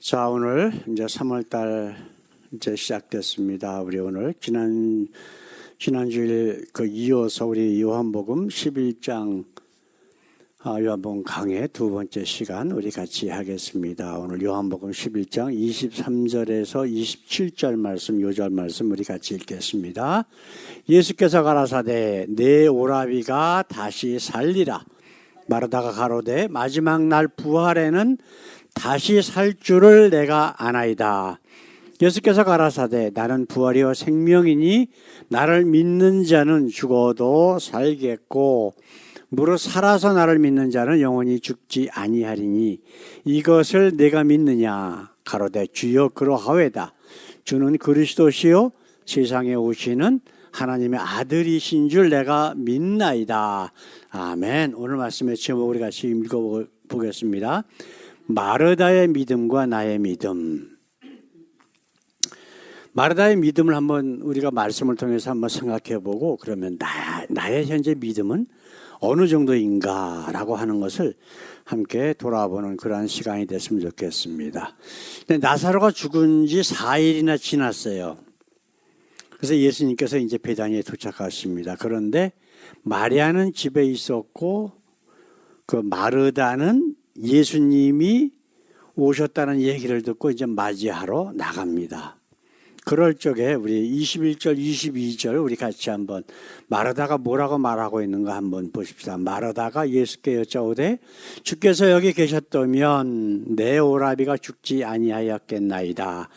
자, 오늘 이제 3월달 이제 시작됐습니다. 우리 오늘 지난주일 이어서 우리 요한복음 11장 요한복음 강의 두 번째 시간 우리 같이 하겠습니다. 오늘 요한복음 11장 23절에서 27절 말씀, 요절 말씀 우리 같이 읽겠습니다. 예수께서 가라사대 내 오라비가 다시 살리라. 마르다가 가로되 마지막 날 부활에는 다시 살 줄을 내가 아나이다. 예수께서 가라사대 나는 부활이요 생명이니 나를 믿는 자는 죽어도 살겠고 무릇 살아서 나를 믿는 자는 영원히 죽지 아니하리니 이것을 내가 믿느냐. 가로되 주여 그러하외다. 주는 그리스도시요 세상에 오시는 하나님의 아들이신 줄 내가 믿나이다. 아멘. 오늘 말씀의 제목 우리 같이 읽어보겠습니다. 마르다의 믿음과 나의 믿음. 마르다의 믿음을 한번 우리가 말씀을 통해서 한번 생각해 보고 그러면 나의 현재 믿음은 어느 정도인가라고 하는 것을 함께 돌아보는 그러한 시간이 됐으면 좋겠습니다. 근데 나사로가 죽은 지 4일이나 지났어요. 그래서 예수님께서 이제 베다니에 도착하십니다. 그런데 마리아는 집에 있었고 그 마르다는 예수님이 오셨다는 얘기를 듣고 이제 맞이하러 나갑니다. 그럴 적에 우리 21절, 22절 우리 같이 한번 마르다가 뭐라고 말하고 있는가 한번 보십시다. 마르다가 예수께 여짜오되 주께서 여기 계셨다면 내 오라비가 죽지 아니하였겠나이다.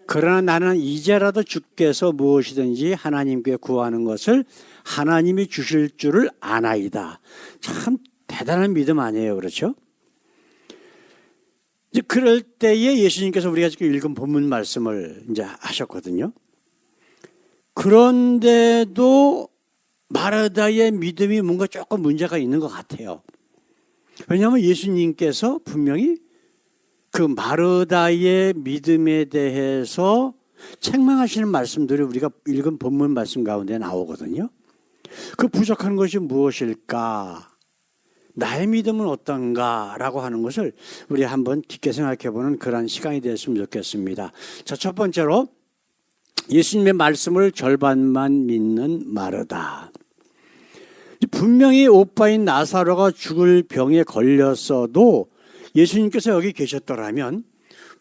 그러나 나는 이제라도 주께서 무엇이든지 하나님께 구하는 것을 하나님이 주실 줄을 아나이다. 참 대단한 믿음 아니에요, 그렇죠? 이제 그럴 때에 예수님께서 우리가 지금 읽은 본문 말씀을 이제 하셨거든요. 그런데도 마르다의 믿음이 뭔가 조금 문제가 있는 것 같아요. 왜냐하면 예수님께서 분명히 그 마르다의 믿음에 대해서 책망하시는 말씀들이 우리가 읽은 본문 말씀 가운데 나오거든요. 그 부족한 것이 무엇일까? 나의 믿음은 어떤가? 라고 하는 것을 우리 한번 깊게 생각해 보는 그런 시간이 됐으면 좋겠습니다. 자, 첫 번째로 예수님의 말씀을 절반만 믿는 마르다. 분명히 오빠인 나사로가 죽을 병에 걸렸어도 예수님께서 여기 계셨더라면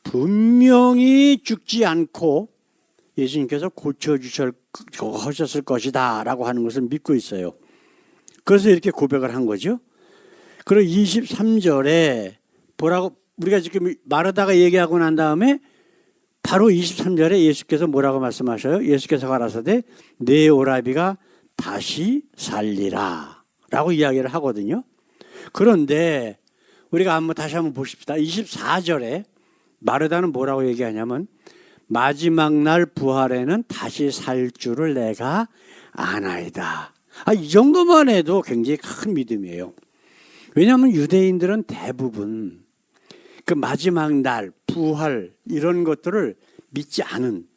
분명히 죽지 않고 예수님께서 고쳐주셨을 것이다 라고 하는 것을 믿고 있어요. 그래서 이렇게 고백을 한 거죠. 그리고 23절에 뭐라고 우리가 지금 마르다가 얘기하고 난 다음에 바로 23절에 예수께서 뭐라고 말씀하셔요? 예수께서 가라사대 내 오라비가 다시 살리라 라고 이야기를 하거든요. 그런데 우리가 다시 한번 보십시다. 24절에 마르다는 뭐라고 얘기하냐면 마지막 날 부활에는 다시 살 줄을 내가 아나이다. 이 정도만 해도 굉장히 큰 믿음이에요. 왜냐하면 유대인들은 대부분 그 마지막 날, 부활 이런 것들을 믿지 않은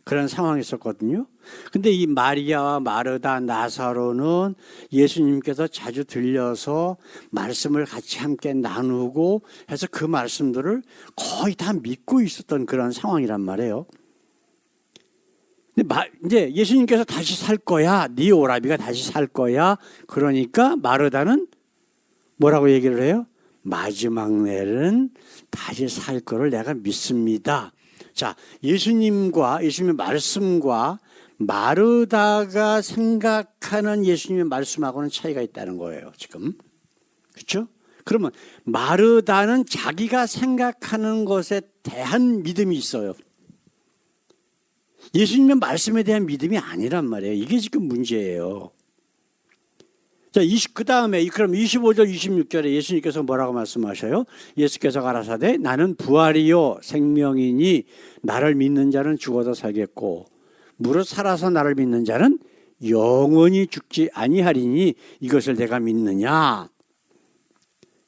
그런 상황이 있었거든요. 근데 이 마리아와 마르다, 나사로는 예수님께서 자주 들려서 말씀을 같이 함께 나누고 해서 그 말씀들을 거의 다 믿고 있었던 그런 상황이란 말이에요. 근데 이제 예수님께서 다시 살 거야. 네 오라비가 다시 살 거야. 그러니까 마르다는 뭐라고 얘기를 해요? 마지막 날은 다시 살 거를 내가 믿습니다. 자, 예수님의 말씀과 마르다가 생각하는 예수님의 말씀하고는 차이가 있다는 거예요, 지금. 그렇죠? 그러면 마르다는 자기가 생각하는 것에 대한 믿음이 있어요. 예수님의 말씀에 대한 믿음이 아니란 말이에요. 이게 지금 문제예요. 자, 그 다음에 그럼 25절, 26절에 예수님께서 뭐라고 말씀하셔요? 예수께서 가라사대 나는 부활이요 생명이니 나를 믿는 자는 죽어도 살겠고 무릇 살아서 나를 믿는 자는 영원히 죽지 아니하리니 이것을 내가 믿느냐?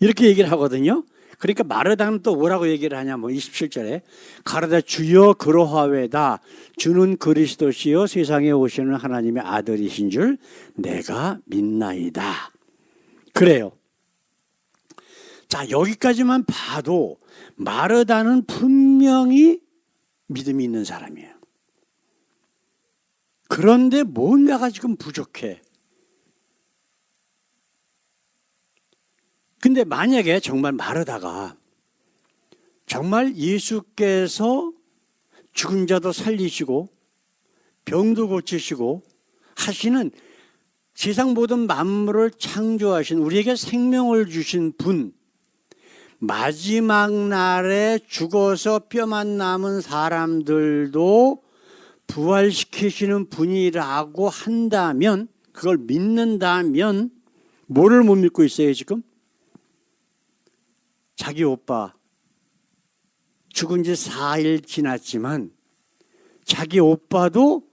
이렇게 얘기를 하거든요. 그러니까 마르다는 또 뭐라고 얘기를 하냐면 27절에 가로되 주여 그러하외다. 주는 그리스도시요 세상에 오시는 하나님의 아들이신 줄 내가 믿나이다. 그래요. 자, 여기까지만 봐도 마르다는 분명히 믿음이 있는 사람이에요. 그런데 뭔가가 지금 부족해. 근데 만약에 정말 마르다가 정말 예수께서 죽은 자도 살리시고 병도 고치시고 하시는 세상 모든 만물을 창조하신 우리에게 생명을 주신 분, 마지막 날에 죽어서 뼈만 남은 사람들도 부활시키시는 분이라고 한다면, 그걸 믿는다면 뭐를 못 믿고 있어요 지금? 자기 오빠 죽은 지 4일 지났지만 자기 오빠도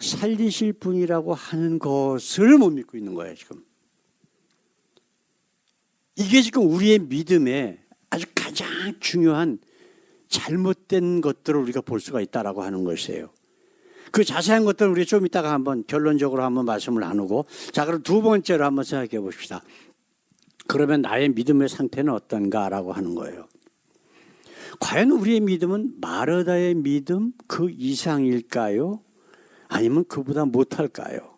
살리실 분이라고 하는 것을 못 믿고 있는 거예요 지금. 이게 지금 우리의 믿음의 아주 가장 중요한 잘못된 것들을 우리가 볼 수가 있다라고 하는 것이에요. 그 자세한 것들은 우리 좀 이따가 한번 결론적으로 한번 말씀을 나누고, 자 그럼 두 번째로 한번 생각해 봅시다. 그러면 나의 믿음의 상태는 어떤가라고 하는 거예요. 과연 우리의 믿음은 마르다의 믿음 그 이상일까요? 아니면 그보다 못할까요?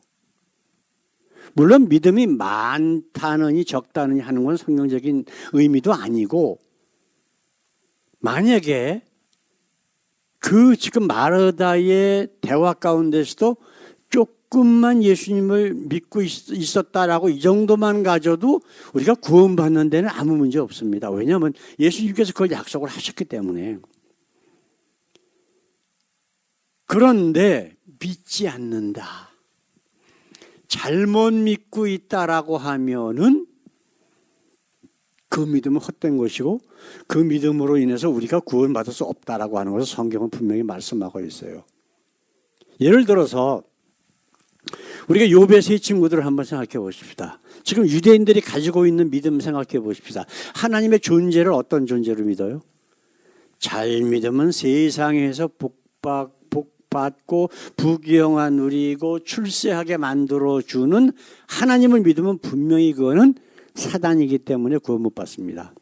물론 믿음이 많다느니 적다느니 하는 건 성경적인 의미도 아니고, 만약에 그 지금 마르다의 대화 가운데서도 조금만 예수님을 믿고 있었다라고 이 정도만 가져도 우리가 구원받는 데는 아무 문제 없습니다. 왜냐하면 예수님께서 그걸 약속을 하셨기 때문에. 그런데 믿지 않는다, 잘못 믿고 있다라고 하면은 그 믿음은 헛된 것이고 그 믿음으로 인해서 우리가 구원받을 수 없다라고 하는 것을 성경은 분명히 말씀하고 있어요. 예를 들어서 우리가 욥의 세 친구들을 한번 생각해 보십시다. 지금 유대인들이 가지고 있는 믿음 생각해 보십시다. 하나님의 존재를 어떤 존재로 믿어요? 잘 믿으면 세상에서 복받고 부귀영화 누리고 출세하게 만들어주는 하나님을 믿으면 분명히 그거는 사단이기 때문에 구원 못 받습니다.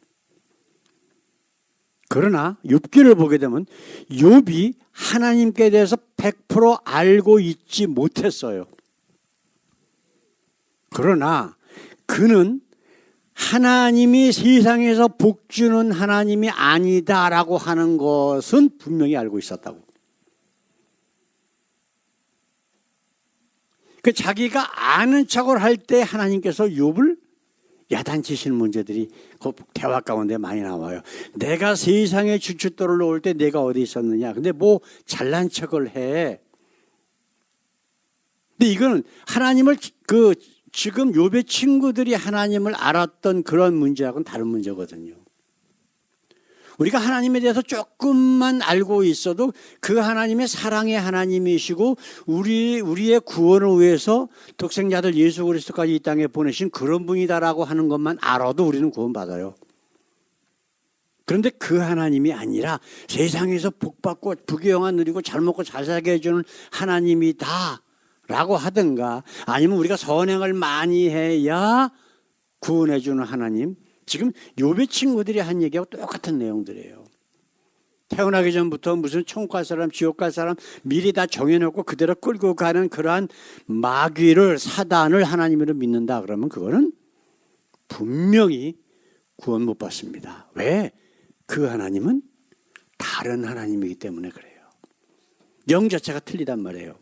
그러나 욥기를 보게 되면 욥이 하나님께 대해서 100% 알고 있지 못했어요. 그러나 그는 하나님이 세상에서 복 주는 하나님이 아니다라고 하는 것은 분명히 알고 있었다고. 그 자기가 아는 척을 할 때 하나님께서 욥을 야단치시는 문제들이 그 대화 가운데 많이 나와요. 내가 세상에 주춧돌을 놓을 때 내가 어디 있었느냐. 근데 뭐 잘난 척을 해. 근데 이거는 하나님을 지금 욥의 친구들이 하나님을 알았던 그런 문제하고는 다른 문제거든요. 우리가 하나님에 대해서 조금만 알고 있어도 그 하나님의 사랑의 하나님이시고 우리의 구원을 위해서 독생자들 예수 그리스도까지 이 땅에 보내신 그런 분이다라고 하는 것만 알아도 우리는 구원받아요. 그런데 그 하나님이 아니라 세상에서 복받고 부귀영화 누리고 잘 먹고 잘 살게 해주는 하나님이다 라고 하든가, 아니면 우리가 선행을 많이 해야 구원해 주는 하나님, 지금 욥의 친구들이 한 얘기하고 똑같은 내용들이에요. 태어나기 전부터 무슨 천국 갈 사람 지옥 갈 사람 미리 다 정해놓고 그대로 끌고 가는 그러한 마귀를, 사단을 하나님으로 믿는다 그러면 그거는 분명히 구원 못 받습니다. 왜? 그 하나님은 다른 하나님이기 때문에 그래요. 영 자체가 틀리단 말이에요.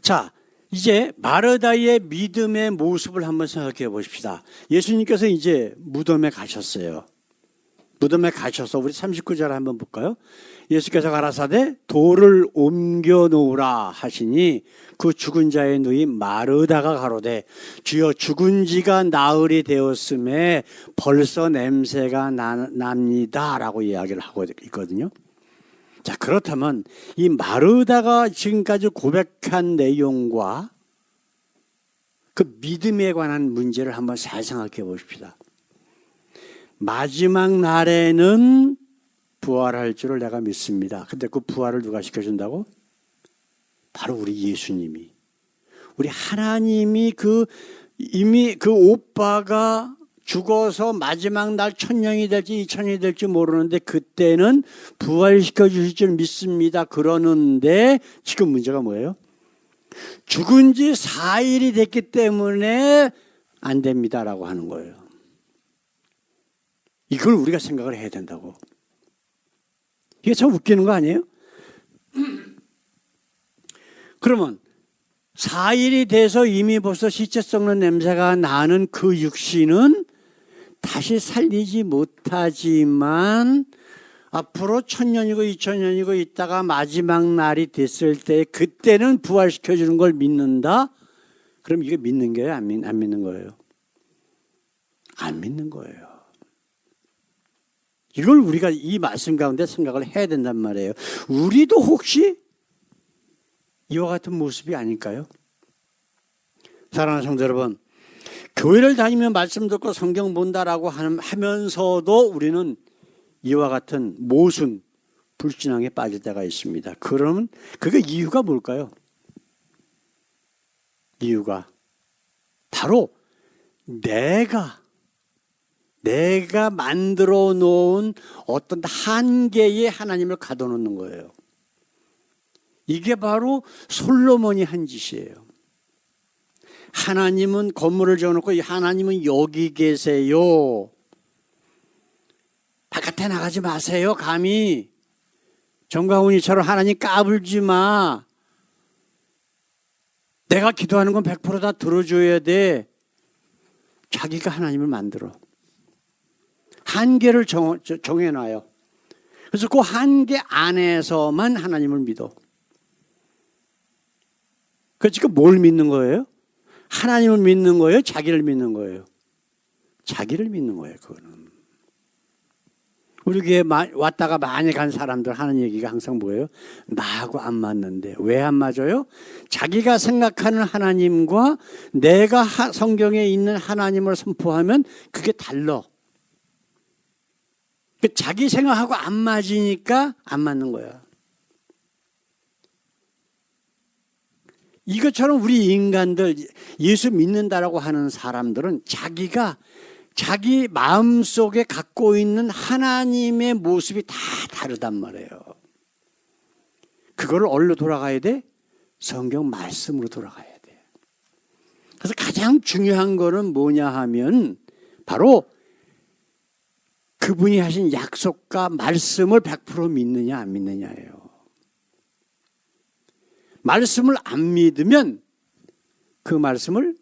자, 이제 마르다의 믿음의 모습을 한번 생각해 보십시다. 예수님께서 이제 무덤에 가셨어요. 무덤에 가셔서 우리 39절 한번 볼까요? 예수께서 가라사대 돌을 옮겨 놓으라 하시니 그 죽은 자의 누이 마르다가 가로되 주여 죽은 지가 나흘이 되었음에 벌써 냄새가 납니다 라고 이야기를 하고 있거든요. 자, 그렇다면 이 마르다가 지금까지 고백한 내용과 그 믿음에 관한 문제를 한번 잘 생각해 보십시다. 마지막 날에는 부활할 줄을 내가 믿습니다. 근데 그 부활을 누가 시켜준다고? 바로 우리 예수님이. 우리 하나님이 이미 그 오빠가 죽어서 마지막 날 천년이 될지 이천년이 될지 모르는데 그때는 부활시켜 주실 줄 믿습니다. 그러는데 지금 문제가 뭐예요? 죽은 지 4일이 됐기 때문에 안 됩니다라고 하는 거예요. 이걸 우리가 생각을 해야 된다고. 이게 참 웃기는 거 아니에요? 그러면 4일이 돼서 이미 벌써 시체 썩는 냄새가 나는 그 육신은 다시 살리지 못하지만 앞으로 1000년이고 2000년이고 있다가 마지막 날이 됐을 때 그때는 부활시켜주는 걸 믿는다? 그럼 이게 믿는 거예요? 안 믿는 거예요? 안 믿는 거예요. 이걸 우리가 이 말씀 가운데 생각을 해야 된단 말이에요. 우리도 혹시 이와 같은 모습이 아닐까요? 사랑하는 성도 여러분, 교회를 다니며 말씀 듣고 성경 본다라고 하면서도 우리는 이와 같은 모순, 불신앙에 빠질 때가 있습니다. 그러면 그게 이유가 뭘까요? 이유가 바로 내가 만들어 놓은 어떤 한계에 하나님을 가둬놓는 거예요. 이게 바로 솔로몬이 한 짓이에요. 하나님은 건물을 지어놓고 하나님은 여기 계세요. 바깥에 나가지 마세요. 감히 정광훈이처럼 하나님 까불지 마. 내가 기도하는 건 100% 다 들어줘야 돼. 자기가 하나님을 만들어. 한계를 정해놔요. 그래서 그 한계 안에서만 하나님을 믿어. 그 지금 뭘 믿는 거예요? 하나님을 믿는 거예요? 자기를 믿는 거예요? 자기를 믿는 거예요. 그거는. 우리 교회에 왔다가 많이 간 사람들 하는 얘기가 항상 뭐예요? 나하고 안 맞는데. 왜 안 맞아요? 자기가 생각하는 하나님과 내가 성경에 있는 하나님을 선포하면 그게 달라. 자기 생각하고 안 맞으니까 안 맞는 거야. 이것처럼 우리 인간들, 예수 믿는다라고 하는 사람들은 자기가 자기 마음속에 갖고 있는 하나님의 모습이 다 다르단 말이에요. 그거를 어디로 돌아가야 돼? 성경 말씀으로 돌아가야 돼. 그래서 가장 중요한 거는 뭐냐 하면 바로 그분이 하신 약속과 말씀을 100% 믿느냐 안 믿느냐예요. 말씀을 안 믿으면 그 말씀을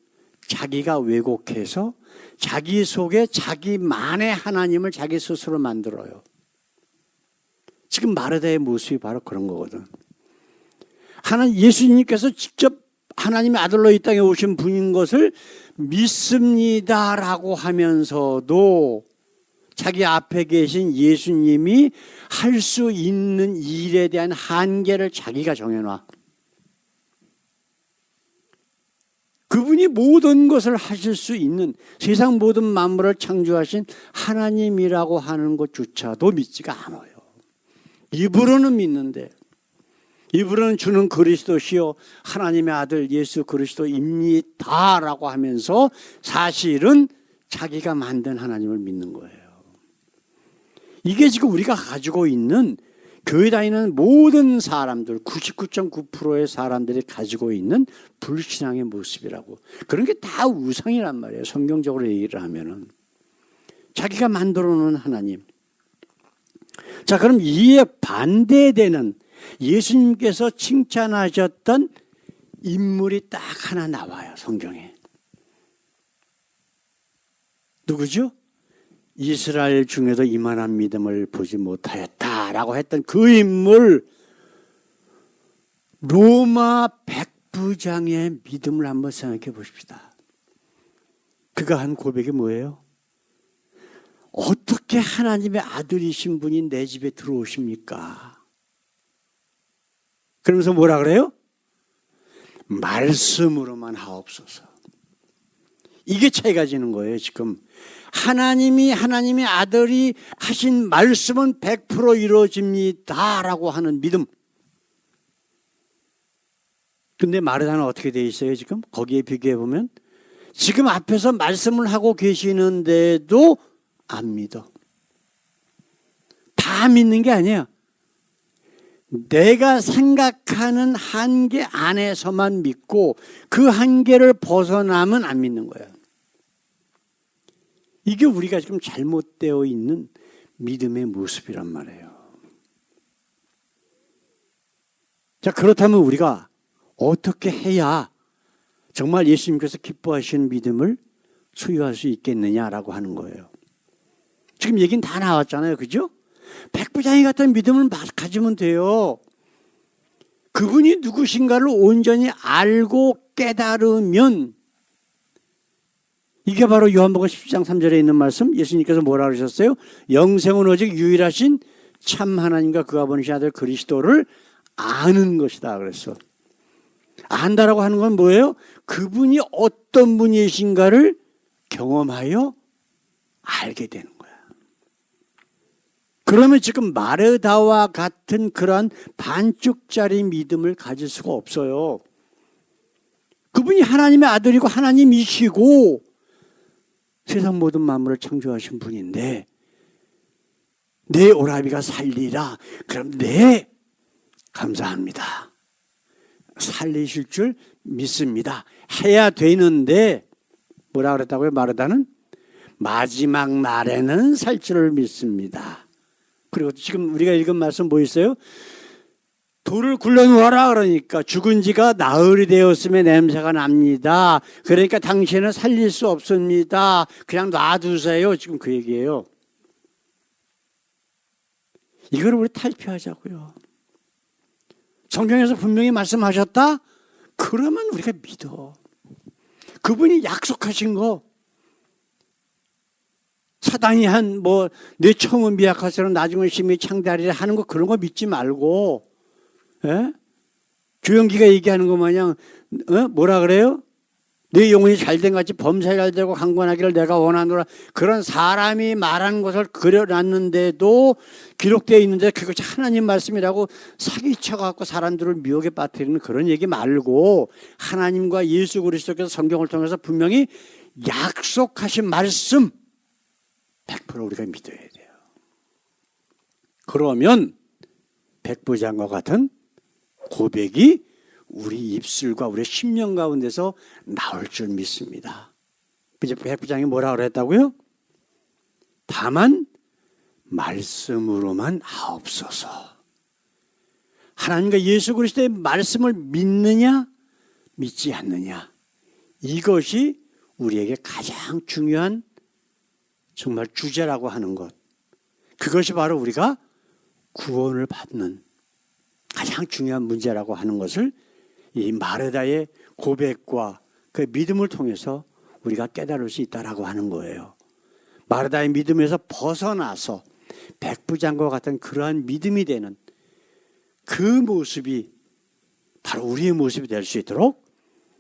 자기가 왜곡해서 자기 속에 자기만의 하나님을 자기 스스로 만들어요. 지금 마르다의 모습이 바로 그런 거거든. 예수님께서 직접 하나님의 아들로 이 땅에 오신 분인 것을 믿습니다라고 하면서도 자기 앞에 계신 예수님이 할 수 있는 일에 대한 한계를 자기가 정해놔. 그분이 모든 것을 하실 수 있는 세상 모든 만물을 창조하신 하나님이라고 하는 것조차도 믿지가 않아요. 입으로는 믿는데, 입으로는 주는 그리스도시요 하나님의 아들 예수 그리스도입니다라고 하면서 사실은 자기가 만든 하나님을 믿는 거예요. 이게 지금 우리가 가지고 있는 교회 다니는 모든 사람들 99.9%의 사람들이 가지고 있는 불신앙의 모습이라고. 그런 게 다 우상이란 말이에요. 성경적으로 얘기를 하면은. 자기가 만들어 놓은 하나님. 자, 그럼 이에 반대되는 예수님께서 칭찬하셨던 인물이 딱 하나 나와요. 성경에. 누구죠? 이스라엘 중에도 이만한 믿음을 보지 못하였다라고 했던 그 인물, 로마 백부장의 믿음을 한번 생각해 보십시다. 그가 한 고백이 뭐예요? 어떻게 하나님의 아들이신 분이 내 집에 들어오십니까? 그러면서 뭐라 그래요? 말씀으로만 하옵소서. 이게 차이가 지는 거예요. 지금 하나님의 아들이 하신 말씀은 100% 이루어집니다라고 하는 믿음. 근데 마르다는 어떻게 돼 있어요? 지금 거기에 비교해 보면 지금 앞에서 말씀을 하고 계시는데도 안 믿어. 다 믿는 게 아니에요. 내가 생각하는 한계 안에서만 믿고 그 한계를 벗어나면 안 믿는 거예요. 이게 우리가 지금 잘못되어 있는 믿음의 모습이란 말이에요. 자, 그렇다면 우리가 어떻게 해야 정말 예수님께서 기뻐하시는 믿음을 소유할 수 있겠느냐라고 하는 거예요. 지금 얘기는 다 나왔잖아요. 그죠? 백부장이 같은 믿음을 가지면 돼요. 그분이 누구신가를 온전히 알고 깨달으면, 이게 바로 요한복음 17장 3절에 있는 말씀, 예수님께서 뭐라 그러셨어요? 영생은 오직 유일하신 참 하나님과 그가 보내신 아들 그리스도를 아는 것이다 그랬어. 안다라고 하는 건 뭐예요? 그분이 어떤 분이신가를 경험하여 알게 되는 거야. 그러면 지금 마르다와 같은 그러한 반쪽짜리 믿음을 가질 수가 없어요. 그분이 하나님의 아들이고 하나님이시고 세상 모든 만물을 창조하신 분인데, 내 오라비가 살리라. 그럼 네, 감사합니다. 살리실 줄 믿습니다. 해야 되는데 뭐라 그랬다고요? 마르다는 마지막 날에는 살 줄을 믿습니다. 그리고 지금 우리가 읽은 말씀 뭐 있어요? 돌을 굴러놓아라 그러니까 죽은 지가 나흘이 되었음에 냄새가 납니다. 그러니까 당신은 살릴 수 없습니다. 그냥 놔두세요. 지금 그 얘기예요. 이걸 우리 탈피하자고요. 성경에서 분명히 말씀하셨다? 그러면 우리가 믿어. 그분이 약속하신 거, 사단이 내 처음은 미약하처럼 나중은 심히 창대하리라 하는 거, 그런 거 믿지 말고, 조영기가 얘기하는 것 마냥, 뭐라 그래요? 내 영혼이 잘된 같이 범사에 잘되고 강건하기를 내가 원하노라. 그런 사람이 말하는 것을 그려놨는데도 기록되어 있는데 그것이 하나님 말씀이라고 사기쳐갖고 사람들을 미혹에 빠뜨리는 그런 얘기 말고, 하나님과 예수 그리스도께서 성경을 통해서 분명히 약속하신 말씀 100% 우리가 믿어야 돼요. 그러면 백부장과 같은 고백이 우리 입술과 우리 심령 가운데서 나올 줄 믿습니다. 이제 백부장이 뭐라 그랬다고요? 다만 말씀으로만 하옵소서. 하나님과 예수 그리스도의 말씀을 믿느냐 믿지 않느냐, 이것이 우리에게 가장 중요한 정말 주제라고 하는 것. 그것이 바로 우리가 구원을 받는 가장 중요한 문제라고 하는 것을 이 마르다의 고백과 그 믿음을 통해서 우리가 깨달을 수 있다라고 하는 거예요. 마르다의 믿음에서 벗어나서 백부장과 같은 그러한 믿음이 되는 그 모습이 바로 우리의 모습이 될 수 있도록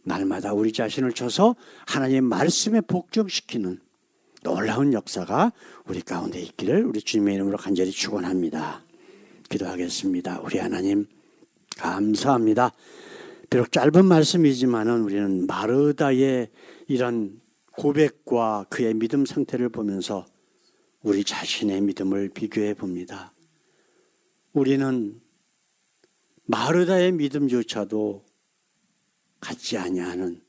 날마다 우리 자신을 쳐서 하나님의 말씀에 복종시키는 놀라운 역사가 우리 가운데 있기를 우리 주님의 이름으로 간절히 축원합니다. 기도하겠습니다. 우리 하나님 감사합니다. 비록 짧은 말씀이지만은 우리는 마르다의 이런 고백과 그의 믿음 상태를 보면서 우리 자신의 믿음을 비교해 봅니다. 우리는 마르다의 믿음조차도 갖지 아니하는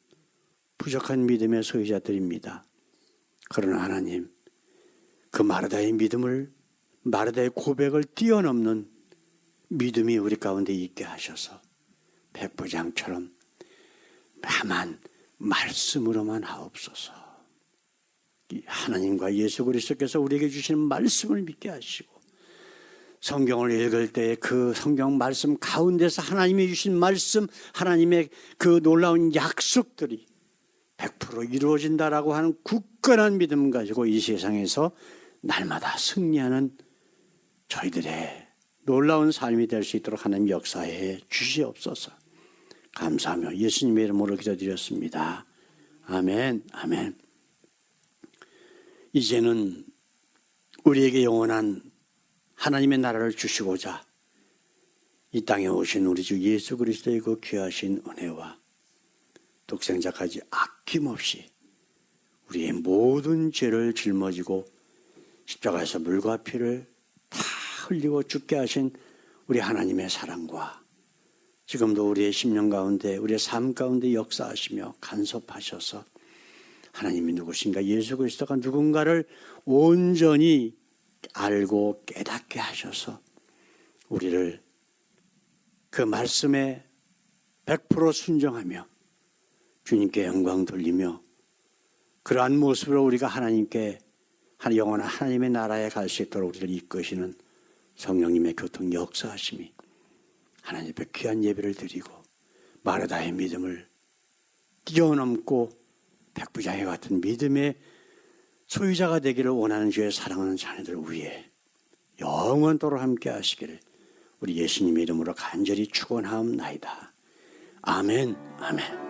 부족한 믿음의 소유자들입니다. 그러나 하나님, 그 마르다의 믿음을, 마르다의 고백을 뛰어넘는 믿음이 우리 가운데 있게 하셔서 백부장처럼 다만 말씀으로만 하옵소서. 하나님과 예수 그리스도께서 우리에게 주시는 말씀을 믿게 하시고, 성경을 읽을 때 그 성경 말씀 가운데서 하나님이 주신 말씀, 하나님의 그 놀라운 약속들이 100% 이루어진다라고 하는 굳건한 믿음 가지고 이 세상에서 날마다 승리하는 저희들의 놀라운 삶이 될 수 있도록 하나님 역사해 주시옵소서. 감사하며 예수님의 이름으로 기도드렸습니다. 아멘, 아멘. 이제는 우리에게 영원한 하나님의 나라를 주시고자 이 땅에 오신 우리 주 예수 그리스도의 그 귀하신 은혜와 독생자까지 아낌없이 우리의 모든 죄를 짊어지고 십자가에서 물과 피를 다 흘리고 죽게 하신 우리 하나님의 사랑과 지금도 우리의 심령 가운데 우리의 삶 가운데 역사하시며 간섭하셔서 하나님이 누구신가, 예수 그리스도가 누군가를 온전히 알고 깨닫게 하셔서 우리를 그 말씀에 100% 순종하며 주님께 영광 돌리며 그러한 모습으로 우리가 하나님께 영원한 하나님의 나라에 갈 수 있도록 우리를 이끄시는 성령님의 교통 역사하심이 하나님 앞에 귀한 예배를 드리고 마르다의 믿음을 뛰어넘고 백부장의 같은 믿음의 소유자가 되기를 원하는 주의 사랑하는 자녀들 위해 영원토록 함께 하시기를 우리 예수님의 이름으로 간절히 축원하옵나이다. 아멘. 아멘.